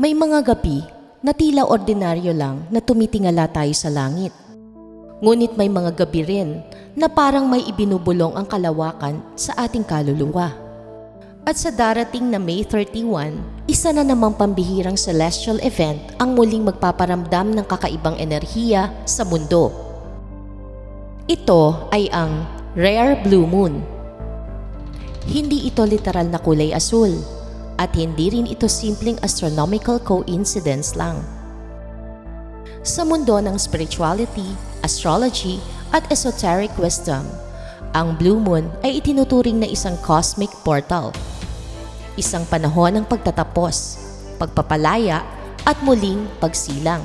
May mga gabi na tila ordinaryo lang na tumitingala tayo sa langit. Ngunit may mga gabi rin na parang may ibinubulong ang kalawakan sa ating kaluluwa. At sa darating na May 31, isa na namang pambihirang celestial event ang muling magpaparamdam ng kakaibang enerhiya sa mundo. Ito ay ang Rare Blue Moon. Hindi ito literal na kulay asul at hindi rin ito simpleng astronomical coincidence lang. Sa mundo ng spirituality, astrology at esoteric wisdom, ang Blue Moon ay itinuturing na isang cosmic portal. Isang panahon ng pagtatapos, pagpapalaya at muling pagsilang.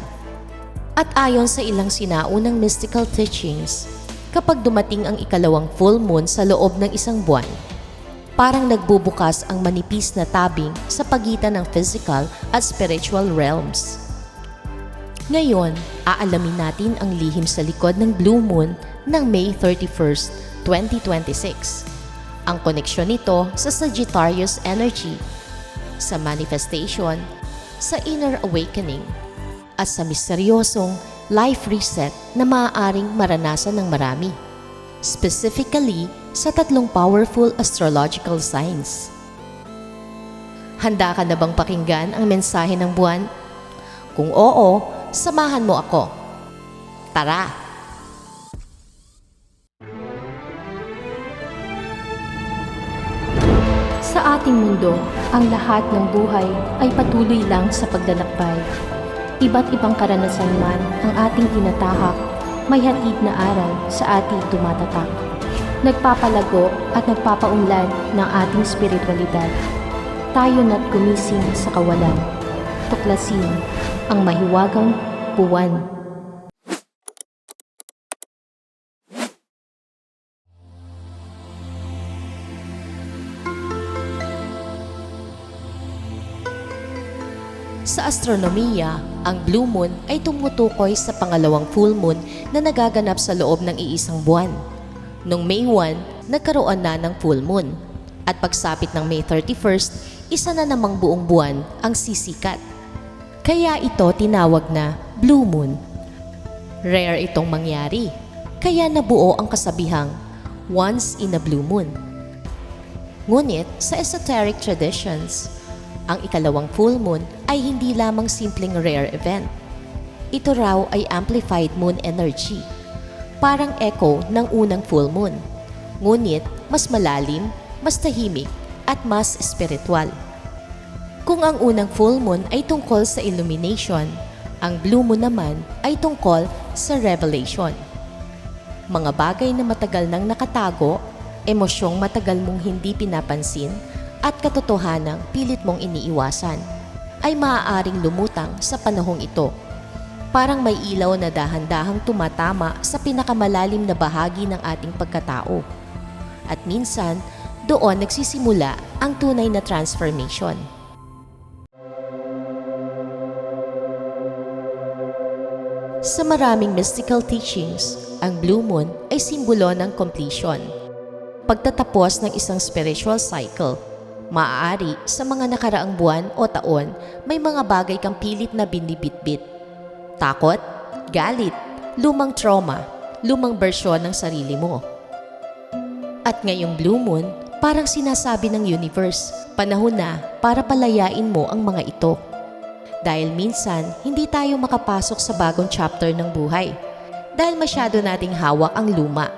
At ayon sa ilang sinaunang mystical teachings, kapag dumating ang ikalawang full moon sa loob ng isang buwan, parang nagbubukas ang manipis na tabing sa pagitan ng physical at spiritual realms. Ngayon, aalamin natin ang lihim sa likod ng Blue Moon ng May 31st, 2026. Ang koneksyon nito sa Sagittarius energy, sa manifestation, sa inner awakening, at sa misteryosong life reset na maaaring maranasan ng marami. Specifically, sa tatlong powerful astrological signs. Handa ka na bang pakinggan ang mensahe ng buwan? Kung oo, samahan mo ako. Tara! Sa ating mundo, ang lahat ng buhay ay patuloy lang sa paglalakbay. Iba't ibang karanasan man ang ating tinatahak, may hatid na aral sa ating tumatatak. Nagpapalago at nagpapaunlad ng ating spiritualidad. Tayo na't gumising sa kawalan. Tuklasin ang mahiwagang buwan. Sa astronomiya, ang Blue Moon ay tumutukoy sa pangalawang full moon na nagaganap sa loob ng iisang buwan. Noong May 1, nagkaroon na ng full moon. At pagsapit ng May 31st, isa na namang buong buwan ang sisikat. Kaya ito tinawag na Blue Moon. Rare itong mangyari, kaya nabuo ang kasabihang once in a blue moon. Ngunit sa esoteric traditions, ang ikalawang full moon ay hindi lamang simpleng rare event. Ito raw ay amplified moon energy. Parang echo ng unang full moon. Ngunit mas malalim, mas tahimik, at mas espiritual. Kung ang unang full moon ay tungkol sa illumination, ang blue moon naman ay tungkol sa revelation. Mga bagay na matagal nang nakatago, emosyong matagal mong hindi pinapansin, at katotohanang pilit mong iniiwasan, ay maaaring lumutang sa panahong ito. Parang may ilaw na dahan-dahang tumatama sa pinakamalalim na bahagi ng ating pagkatao. At minsan, doon nagsisimula ang tunay na transformation. Sa maraming mystical teachings, ang Blue Moon ay simbolo ng completion. Pagtatapos ng isang spiritual cycle. Maaari sa mga nakaraang buwan o taon, may mga bagay kang pilit na binibitbit. Takot, galit, lumang trauma, lumang bersyon ng sarili mo. At ngayong Blue Moon, parang sinasabi ng universe, panahon na para palayain mo ang mga ito. Dahil minsan, hindi tayo makapasok sa bagong chapter ng buhay. Dahil masyado nating hawak ang luma.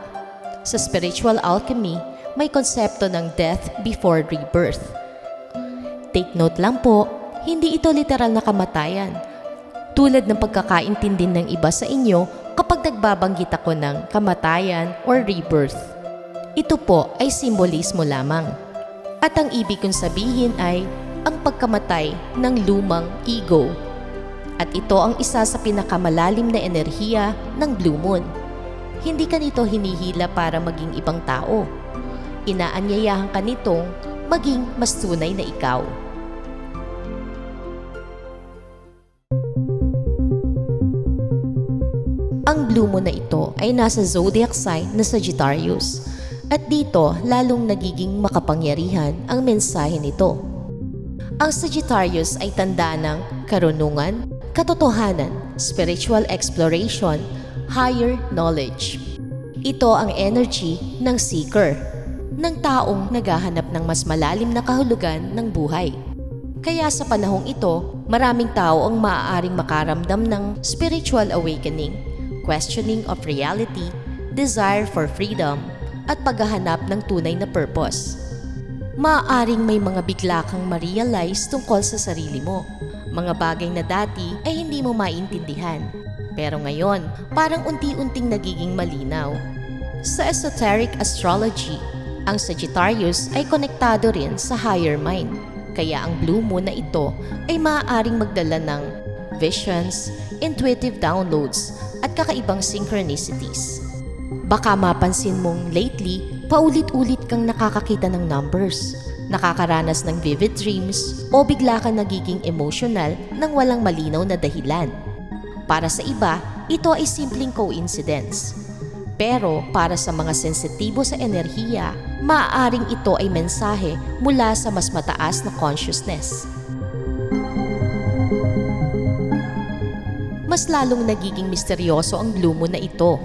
Sa spiritual alchemy, may konsepto ng death before rebirth. Take note lang po, hindi ito literal na kamatayan. Tulad ng pagkakaintindi ng iba sa inyo kapag nagbabanggit ako ng kamatayan or rebirth. Ito po ay simbolismo lamang. At ang ibig kong sabihin ay ang pagkamatay ng lumang ego. At ito ang isa sa pinakamalalim na enerhiya ng Blue Moon. Hindi ka nito hinihila para maging ibang tao. Inaanyayahan ka nitong maging mas tunay na ikaw. Ang Blue Moon na ito ay nasa zodiac sign na Sagittarius at dito lalong nagiging makapangyarihan ang mensahe nito. Ang Sagittarius ay tanda ng karunungan, katotohanan, spiritual exploration, higher knowledge. Ito ang energy ng seeker, ng taong naghahanap ng mas malalim na kahulugan ng buhay. Kaya sa panahong ito, maraming tao ang maaaring makaramdam ng spiritual awakening, questioning of reality, desire for freedom, at paghahanap ng tunay na purpose. Maaaring may mga bigla kang ma-realize tungkol sa sarili mo, mga bagay na dati ay hindi mo maintindihan. Pero ngayon, parang unti-unting nagiging malinaw. Sa esoteric astrology, ang Sagittarius ay konektado rin sa higher mind. Kaya ang blue moon na ito ay maaaring magdala ng visions, intuitive downloads, at kakaibang synchronicities. Baka mapansin mong lately, paulit-ulit kang nakakakita ng numbers, nakakaranas ng vivid dreams, o bigla kang nagiging emotional nang walang malinaw na dahilan. Para sa iba, ito ay simpleng coincidence. Pero para sa mga sensitibo sa enerhiya, maaaring ito ay mensahe mula sa mas mataas na consciousness. Mas lalong nagiging misteryoso ang blue moon na ito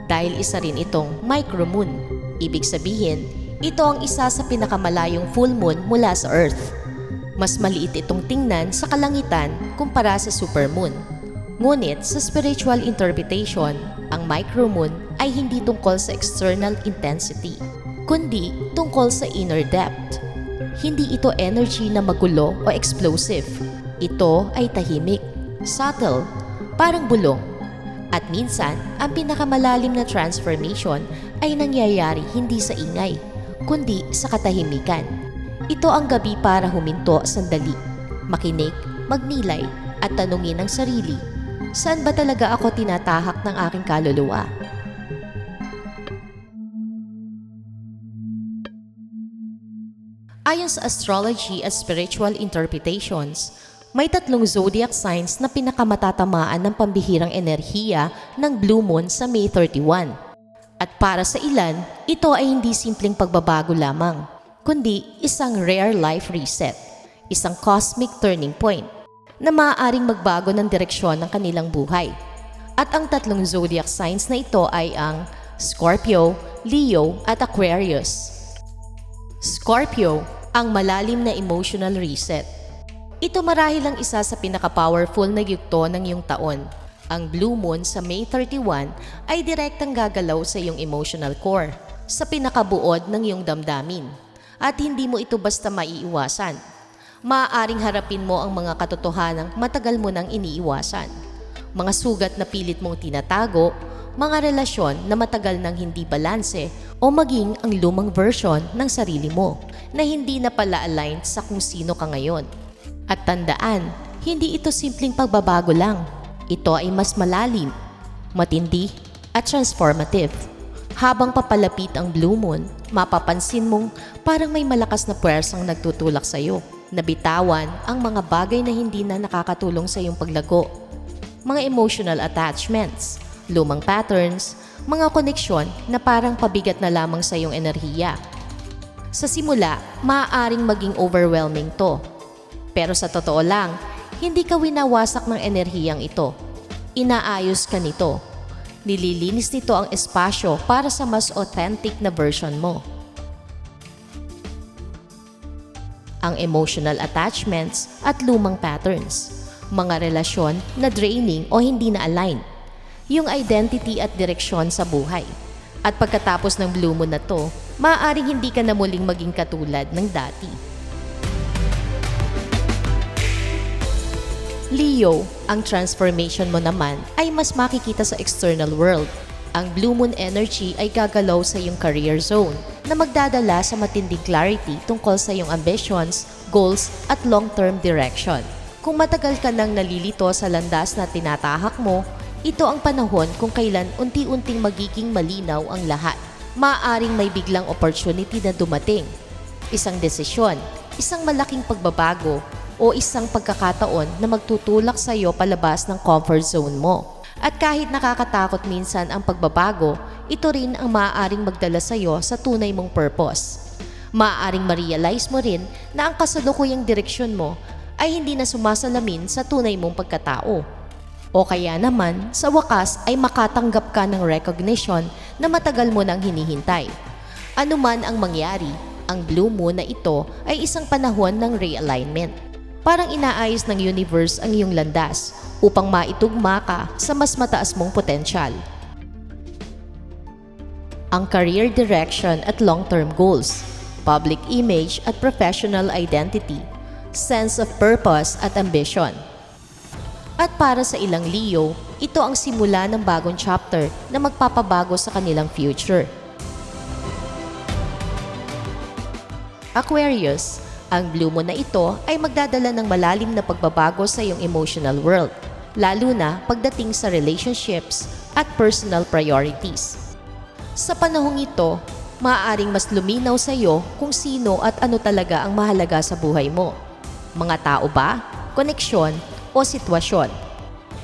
dahil isa rin itong micromoon. Ibig sabihin, ito ang isa sa pinakamalayong full moon mula sa Earth. Mas maliit itong tingnan sa kalangitan kumpara sa supermoon. Ngunit sa spiritual interpretation, ang micromoon ay hindi tungkol sa external intensity, kundi tungkol sa inner depth. Hindi ito energy na magulo o explosive. Ito ay tahimik, subtle, parang bulong. At minsan, ang pinakamalalim na transformation ay nangyayari hindi sa ingay, kundi sa katahimikan. Ito ang gabi para huminto sandali, makinig, magnilay, at tanungin ang sarili, saan ba talaga ako tinatahak ng aking kaluluwa? Ayon sa astrology at spiritual interpretations, may 3 zodiac signs na pinakamatatamaan ng pambihirang enerhiya ng blue moon sa May 31. At para sa ilan, ito ay hindi simpleng pagbabago lamang, kundi isang rare life reset, isang cosmic turning point na maaaring magbago ng direksyon ng kanilang buhay. At ang 3 zodiac signs na ito ay ang Scorpio, Leo at Aquarius. Scorpio, ang malalim na emotional reset. Ito marahil ang isa sa pinaka-powerful na yugto ng iyong taon. Ang blue moon sa May 31 ay direktang gagalaw sa iyong emotional core, sa pinakabuod ng iyong damdamin. At hindi mo ito basta maiiwasan. Maaaring harapin mo ang mga katotohanang matagal mo nang iniiwasan. Mga sugat na pilit mong tinatago, mga relasyon na matagal nang hindi balanse, o maging ang lumang version ng sarili mo na hindi na pala aligned sa kung sino ka ngayon. At tandaan, hindi ito simpleng pagbabago lang. Ito ay mas malalim, matindi, at transformative. Habang papalapit ang blue moon, mapapansin mong parang may malakas na puwersang nagtutulak sa iyo. Nabitawan ang mga bagay na hindi na nakakatulong sa iyong paglago. Mga emotional attachments, lumang patterns, mga koneksyon na parang pabigat na lamang sa iyong enerhiya. Sa simula, maaaring maging overwhelming to. Pero sa totoo lang, hindi ka winawasak ng enerhiyang ito. Inaayos ka nito. Nililinis nito ang espasyo para sa mas authentic na version mo. Ang emotional attachments at lumang patterns, mga relasyon na draining o hindi na align, yung identity at direksyon sa buhay. At pagkatapos ng blue moon na to, maaaring hindi ka na muling maging katulad ng dati. Leo, ang transformation mo naman ay mas makikita sa external world. Ang blue moon energy ay gagalaw sa iyong career zone na magdadala sa matinding clarity tungkol sa iyong ambitions, goals at long-term direction. Kung matagal ka nang nalilito sa landas na tinatahak mo, ito ang panahon kung kailan unti-unting magiging malinaw ang lahat. Maaaring may biglang opportunity na dumating, isang desisyon, isang malaking pagbabago, o isang pagkakataon na magtutulak sa iyo palabas ng comfort zone mo. At kahit nakakatakot minsan ang pagbabago, ito rin ang maaaring magdala sa iyo sa tunay mong purpose. Maaaring ma-realize mo rin na ang kasalukuyang direksyon mo ay hindi na sumasalamin sa tunay mong pagkatao. O kaya naman, sa wakas ay makatanggap ka ng recognition na matagal mo nang hinihintay. Ano man ang mangyari, ang blue moon na ito ay isang panahon ng realignment. Parang inaayos ng universe ang iyong landas upang maitugma ka sa mas mataas mong potensyal. Ang career direction at long-term goals, public image at professional identity, sense of purpose at ambition. At para sa ilang Leo, ito ang simula ng bagong chapter na magpapabago sa kanilang future. Aquarius, ang blue moon na ito ay magdadala ng malalim na pagbabago sa iyong emotional world, lalo na pagdating sa relationships at personal priorities. Sa panahong ito, maaaring mas luminaw sa iyo kung sino at ano talaga ang mahalaga sa buhay mo. Mga tao ba, koneksyon, o sitwasyon.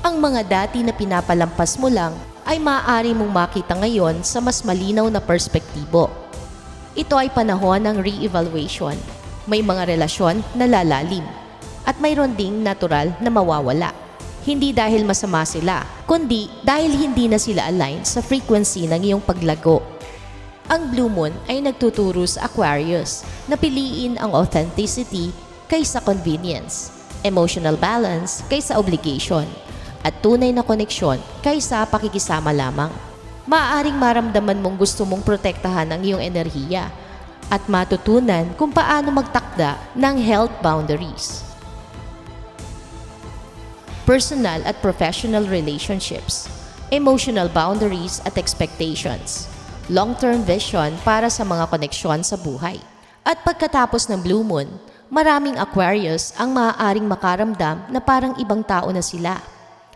Ang mga dati na pinapalampas mo lang ay maaari mong makita ngayon sa mas malinaw na perspektibo. Ito ay panahon ng re-evaluation. May mga relasyon na lalalim at mayroon ding natural na mawawala. Hindi dahil masama sila, kundi dahil hindi na sila align sa frequency ng iyong paglago. Ang blue moon ay nagtuturo sa Aquarius na piliin ang authenticity kaysa convenience, emotional balance kaysa obligation, at tunay na koneksyon kaysa pakikisama lamang. Maaaring maramdaman mong gusto mong protektahan ang iyong enerhiya at matutunan kung paano magtakda ng health boundaries. Personal at professional relationships, emotional boundaries at expectations, long-term vision para sa mga koneksyon sa buhay. At pagkatapos ng blue moon, maraming Aquarius ang maaaring makaramdam na parang ibang tao na sila.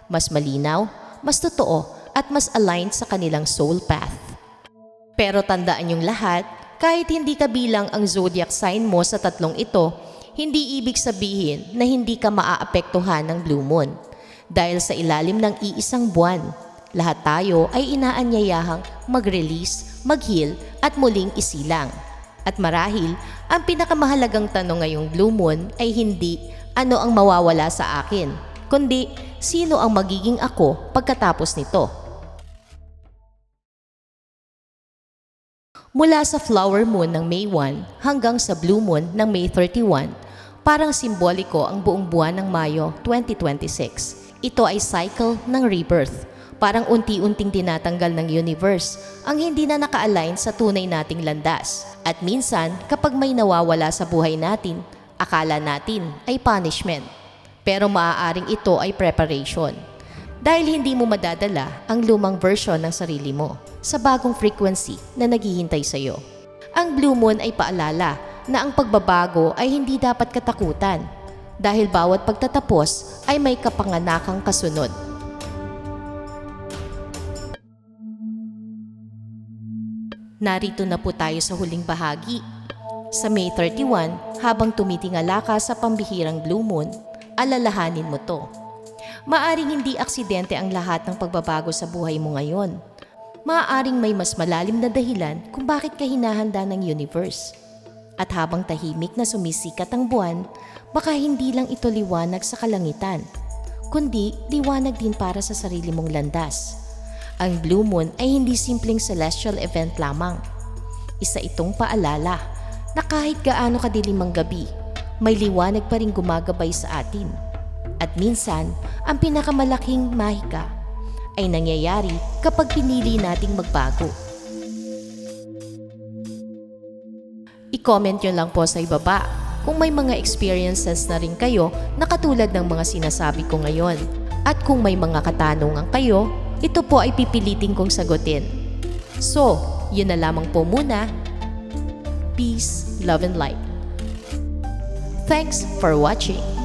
Mas malinaw, mas totoo, at mas aligned sa kanilang soul path. Pero tandaan yung lahat, kahit hindi kabilang ang zodiac sign mo sa tatlong ito, hindi ibig sabihin na hindi ka maaapektuhan ng blue moon. Dahil sa ilalim ng iisang buwan, lahat tayo ay inaanyayahang mag-release, mag-heal, at muling isilang. At marahil, ang pinakamahalagang tanong ngayong blue moon ay hindi ano ang mawawala sa akin, kundi sino ang magiging ako pagkatapos nito. Mula sa flower moon ng May 1 hanggang sa blue moon ng May 31, parang simboliko ang buong buwan ng Mayo 2026. Ito ay cycle ng rebirth. Parang unti-unting tinatanggal ng universe ang hindi na naka-align sa tunay nating landas. At minsan, kapag may nawawala sa buhay natin, akala natin ay punishment. Pero maaaring ito ay preparation. Dahil hindi mo madadala ang lumang version ng sarili mo sa bagong frequency na naghihintay sa iyo. Ang blue moon ay paalala na ang pagbabago ay hindi dapat katakutan dahil bawat pagtatapos ay may kapanganakang kasunod. Narito na po tayo sa huling bahagi. Sa May 31, habang tumitingala ka sa pambihirang blue moon, alalahanin mo to. Maaring hindi aksidente ang lahat ng pagbabago sa buhay mo ngayon. Maaring may mas malalim na dahilan kung bakit ka hinahanda ng universe. At habang tahimik na sumisikat ang buwan, baka hindi lang ito liwanag sa kalangitan, kundi liwanag din para sa sarili mong landas. Ang blue moon ay hindi simpleng celestial event lamang. Isa itong paalala na kahit gaano kadilim ang gabi, may liwanag pa rin gumagabay sa atin. At minsan, ang pinakamalaking mahika ay nangyayari kapag pinili nating magbago. I-comment nyo lang po sa ibaba kung may mga experiences na rin kayo na katulad ng mga sinasabi ko ngayon. At kung may mga katanungan kayo, ito po ay pipilitin kong sagutin. So, yun na lamang po muna. Peace, love, and light. Thanks for watching.